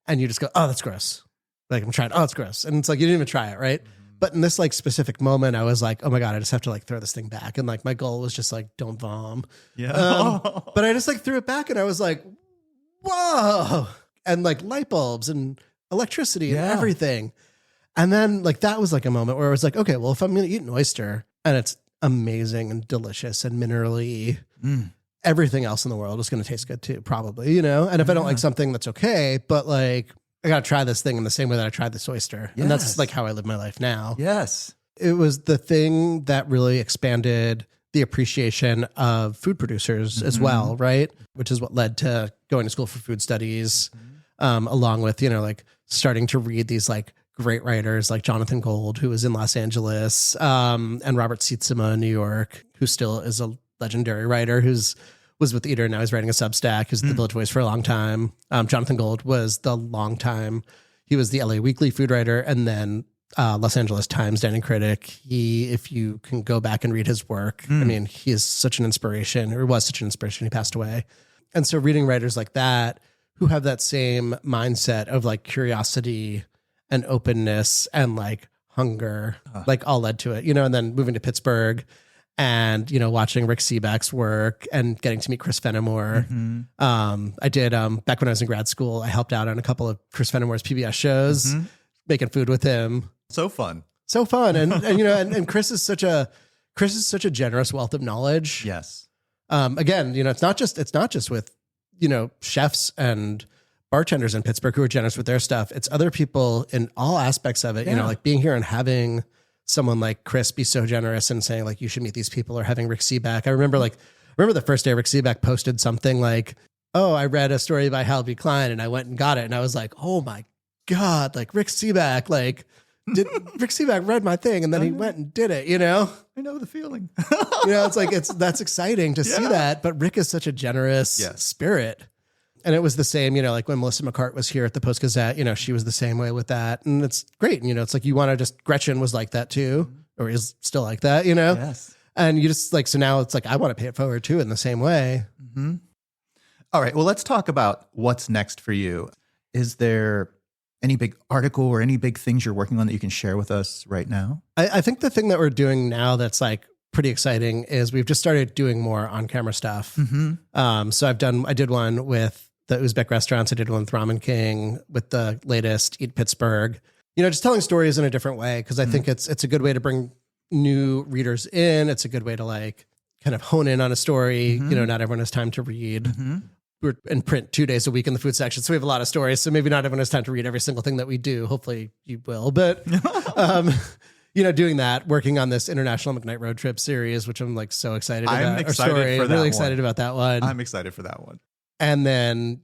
S3: and you just go, oh, that's gross. Like I'm trying, oh, it's gross. And it's like, you didn't even try it, right? But in this like specific moment, I was like, oh my God, I just have to like throw this thing back. And like my goal was just like, don't vom.
S1: Yeah.
S3: But I just like threw it back and I was like, whoa. And like light bulbs and electricity and everything. And then like that was like a moment where I was like, okay, well, if I'm going to eat an oyster and it's amazing and delicious and minerally, everything else in the world is going to taste good too, probably, you know? And if I don't like something, that's okay. But like, I got to try this thing in the same way that I tried this oyster. And that's like how I live my life now.
S1: Yes.
S3: It was the thing that really expanded the appreciation of food producers as well, right? Which is what led to going to school for food studies, along with, you know, like starting to read these like great writers like Jonathan Gold, who was in Los Angeles, and Robert Sietsema in New York, who still is a legendary writer was with Eater. Now he's writing a Substack. He's the Village Voice for a long time. Jonathan Gold was the long time. He was the LA Weekly food writer and then Los Angeles Times standing critic. If you can go back and read his work, I mean, he is such an inspiration, or was such an inspiration. He passed away. And so reading writers like that who have that same mindset of like curiosity and openness and like hunger, like all led to it, you know, and then moving to Pittsburgh and, you know, watching Rick Seebeck's work and getting to meet Chris Fenimore. I did, back when I was in grad school, I helped out on a couple of Chris Fenimore's PBS shows, making food with him.
S1: So fun.
S3: And you know, and Chris is such a generous wealth of knowledge.
S1: Yes.
S3: Again, you know, it's not just with, you know, chefs and bartenders in Pittsburgh who are generous with their stuff. It's other people in all aspects of it, you know, like being here and having someone like Chris be so generous and saying like, you should meet these people, or having Rick Seebeck. I remember the first day Rick Seebeck posted something like, oh, I read a story by Hal B Klein and I went and got it. And I was like, oh my God, like Rick Seebeck, like Rick Seebeck read my thing and then he went and did it, you know?
S1: I know the feeling.
S3: You know, it's like, that's exciting to see that. But Rick is such a generous spirit. And it was the same, you know, like when Melissa McCart was here at the Post-Gazette, you know, she was the same way with that. And it's great. And, you know, it's like you want to just, Gretchen was like that too, or is still like that, you know?
S1: Yes.
S3: And you just like, so now it's like, I want to pay it forward too in the same way.
S1: All right. Well, let's talk about what's next for you. Is there any big article or any big things you're working on that you can share with us right now?
S3: I think the thing that we're doing now that's like pretty exciting is we've just started doing more on-camera stuff. So I did one with the Uzbek restaurants. I did one with Ramen King, with the latest Eat Pittsburgh, you know, just telling stories in a different way. Cause I think it's a good way to bring new readers in. It's a good way to like kind of hone in on a story. You know, not everyone has time to read. We're in print 2 days a week in the food section. So we have a lot of stories. So maybe not everyone has time to read every single thing that we do. Hopefully you will, but, you know, doing that, working on this International McKnight Road Trip series, which I'm like so excited about.
S1: I'm excited for that
S3: really
S1: one.
S3: excited about that one.
S1: I'm excited for that one.
S3: And then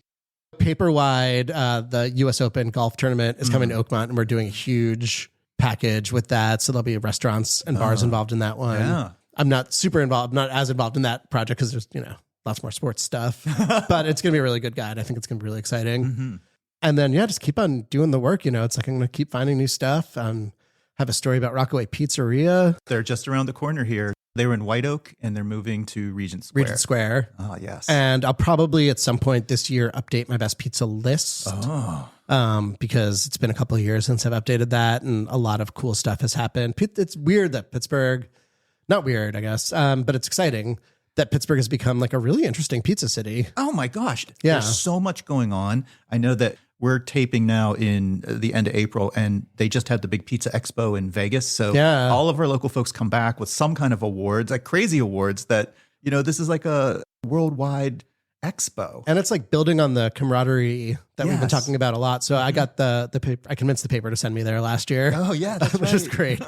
S3: paper wide, the US Open golf tournament is coming to Oakmont and we're doing a huge package with that. So there'll be restaurants and bars involved in that one.
S1: Yeah.
S3: I'm not super involved, not as involved in that project because there's, you know, lots more sports stuff, but it's going to be a really good guide. I think it's going to be really exciting. And then, just keep on doing the work. You know, it's like, I'm going to keep finding new stuff. Have a story about Rockaway Pizzeria.
S1: They're just around the corner here. They were in White Oak and they're moving to Regent Square.
S3: Regent Square.
S1: Oh, yes.
S3: And I'll probably at some point this year update my best pizza list. Because it's been a couple of years since I've updated that and a lot of cool stuff has happened. It's weird that Pittsburgh, not weird, I guess, but it's exciting that Pittsburgh has become like a really interesting pizza city.
S1: Oh my gosh.
S3: Yeah.
S1: There's so much going on. I know that we're taping now in the end of April and they just had the big pizza expo in Vegas. So all of our local folks come back with some kind of awards, like crazy awards that, you know, this is like a worldwide expo.
S3: And it's like building on the camaraderie that we've been
S1: Yes.
S3: talking about a lot. So I got the paper, I convinced the paper to send me there last year.
S1: Oh yeah, that's
S3: Which is great.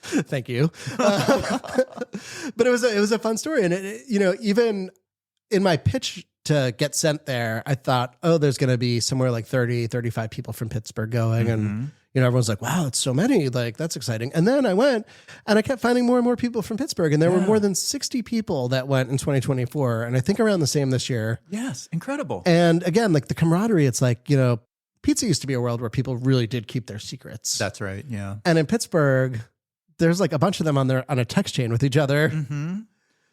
S3: Thank you. But it was a fun story. And even in my pitch to get sent there, I thought, oh, there's going to be somewhere like 30, 35 people from Pittsburgh going. And, everyone's like, wow, it's so many. Like, that's exciting. And then I went and I kept finding more and more people from Pittsburgh. And there were more than 60 people that went in 2024. And I think around the same this year.
S1: Yes, incredible.
S3: And again, like the camaraderie, it's like, pizza used to be a world where people really did keep their secrets.
S1: That's right. Yeah.
S3: And in Pittsburgh, there's like a bunch of them on a text chain with each other,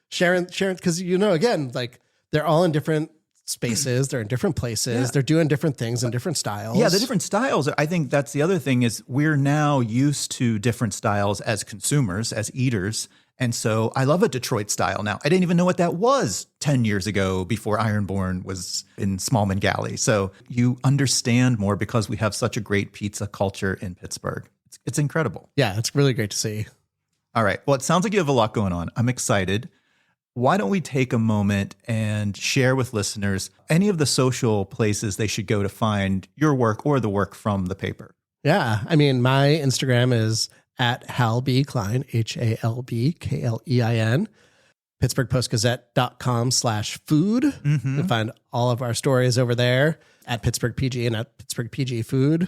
S3: sharing, because again, like they're all in different spaces, they're in different places, they're doing different things in different styles.
S1: Yeah, the different styles. I think that's the other thing is we're now used to different styles as consumers, as eaters. And so I love a Detroit style now. I didn't even know what that was 10 years ago before Ironborn was in Smallman Galley. So you understand more because we have such a great pizza culture in Pittsburgh. It's incredible.
S3: Yeah, it's really great to see.
S1: All right. Well, it sounds like you have a lot going on. I'm excited. Why don't we take a moment and share with listeners any of the social places they should go to find your work or the work from the paper?
S3: Yeah. I mean, my Instagram is at Hal B Klein, HalBKlein, PittsburghPostGazette.com/food. You can find all of our stories over there at Pittsburgh PG and at Pittsburgh PG Food.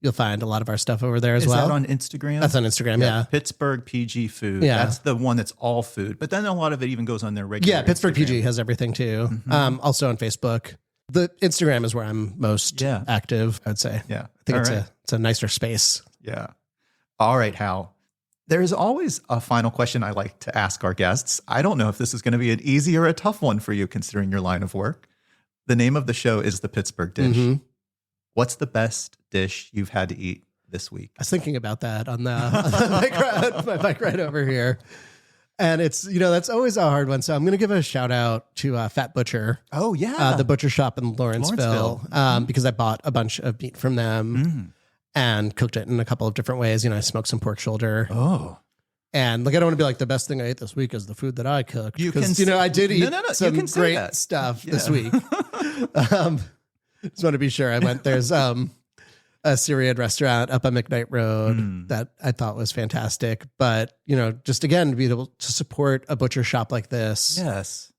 S3: You'll find a lot of our stuff over there as well.
S1: Is that on Instagram?
S3: That's on Instagram, yeah.
S1: Pittsburgh PG Food.
S3: Yeah.
S1: That's the one that's all food. But then a lot of it even goes on their regular
S3: Pittsburgh
S1: Instagram.
S3: PG has everything too. Also on Facebook. The Instagram is where I'm most active, I would say.
S1: Yeah.
S3: I think it's a nicer space.
S1: Yeah. All right, Hal. There's always a final question I like to ask our guests. I don't know if this is going to be an easy or a tough one for you considering your line of work. The name of the show is The Pittsburgh Dish. What's the best dish you've had to eat this week?
S3: I was thinking about that on my bike ride over here. And it's, that's always a hard one. So I'm going to give a shout out to Fat Butcher.
S1: Oh, yeah.
S3: The butcher shop in Lawrenceville. Because I bought a bunch of meat from them and cooked it in a couple of different ways. I smoked some pork shoulder.
S1: Oh.
S3: And I don't want to be like, the best thing I ate this week is the food that I cooked. Because, I did eat some great stuff this week. Just want to be sure. I went, there's a Syrian restaurant up on McKnight Road that I thought was fantastic. But, just again, to be able to support a butcher shop like this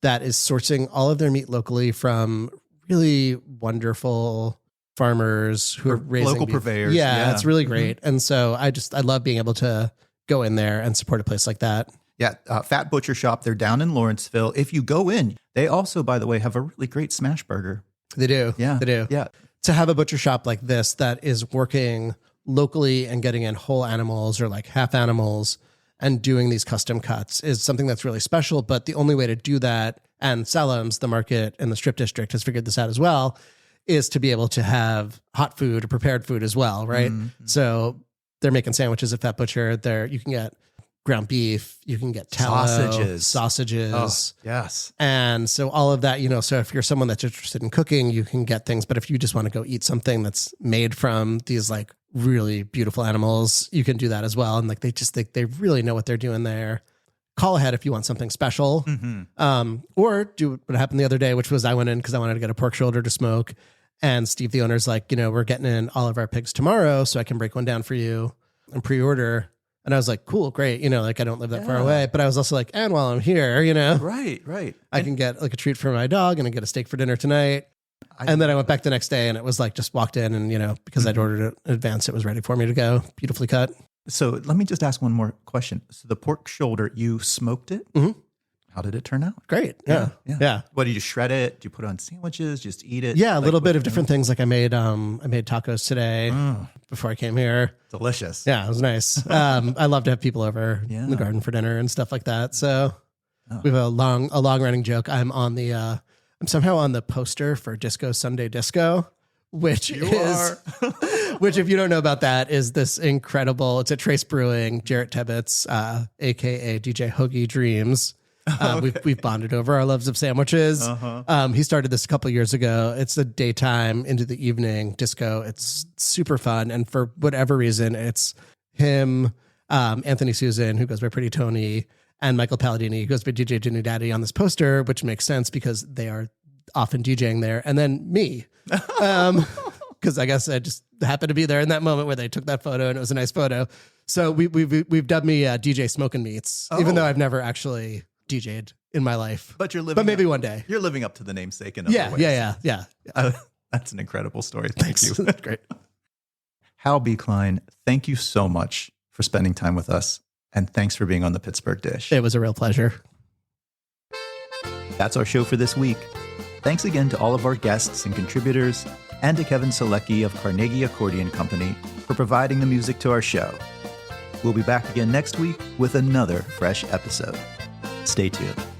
S3: that is sourcing all of their meat locally from really wonderful farmers who are raising
S1: local
S3: beef.
S1: purveyors.
S3: Yeah, it's really great. And so I love being able to go in there and support a place like that.
S1: Yeah, Fat Butcher Shop. They're down in Lawrenceville. If you go in, they also, by the way, have a really great smash burger.
S3: They do.
S1: Yeah.
S3: They do.
S1: Yeah.
S3: To have a butcher shop like this that is working locally and getting in whole animals or like half animals and doing these custom cuts is something that's really special. But the only way to do that, and Salem's, the market in the Strip District, has figured this out as well, is to be able to have hot food or prepared food as well, right? So they're making sandwiches at Fat Butcher. You can get ground beef, you can get tallow, sausages.
S1: Oh, yes.
S3: And so all of that, so if you're someone that's interested in cooking, you can get things. But if you just want to go eat something that's made from these like really beautiful animals, you can do that as well. And like they really know what they're doing there. Call ahead if you want something special. Or do what happened the other day, which was I went in because I wanted to get a pork shoulder to smoke. And Steve, the owner's like, we're getting in all of our pigs tomorrow, so I can break one down for you and pre-order. And I was like, cool, great. I don't live that far away. But I was also like, and while I'm here,
S1: Right.
S3: I can get like a treat for my dog and I get a steak for dinner tonight. And then I went back the next day and it was like, just walked in and, because I'd ordered it in advance, it was ready for me to go. Beautifully cut.
S1: So let me just ask one more question. So the pork shoulder, you smoked it? How did it turn out?
S3: Great. Yeah.
S1: What, did you shred it? Do you put it on sandwiches? Just eat it?
S3: Yeah, a little bit of different things. Like I made tacos today before I came here.
S1: Delicious.
S3: Yeah, it was nice. I love to have people over in the garden for dinner and stuff like that. So we have a long running joke. I'm somehow on the poster for Disco Sunday Disco, which which if you don't know about that is this incredible, it's at Trace Brewing, Jarrett Tebbets, AKA DJ Hoagie Dreams. We've bonded over our loves of sandwiches. He started this a couple of years ago. It's a daytime into the evening disco. It's super fun. And for whatever reason, it's him, Anthony Susan, who goes by Pretty Tony, and Michael Palladini, who goes by DJ Ginny Daddy on this poster, which makes sense because they are often DJing there, and then me. Because I guess I just happened to be there in that moment where they took that photo, and it was a nice photo. So we've dubbed me DJ Smoking Meats, even though I've never actually DJ'd in my life.
S1: But you're living.
S3: But maybe one day.
S1: You're living up to the namesake in other ways.
S3: Yeah.
S1: That's an incredible story. Thank you.
S3: That's great.
S1: Hal B Klein, thank you so much for spending time with us, and thanks for being on the Pittsburgh Dish.
S3: It was a real pleasure.
S1: That's our show for this week. Thanks again to all of our guests and contributors, and to Kevin Selecki of Carnegie Accordion Company for providing the music to our show. We'll be back again next week with another fresh episode. Stay tuned.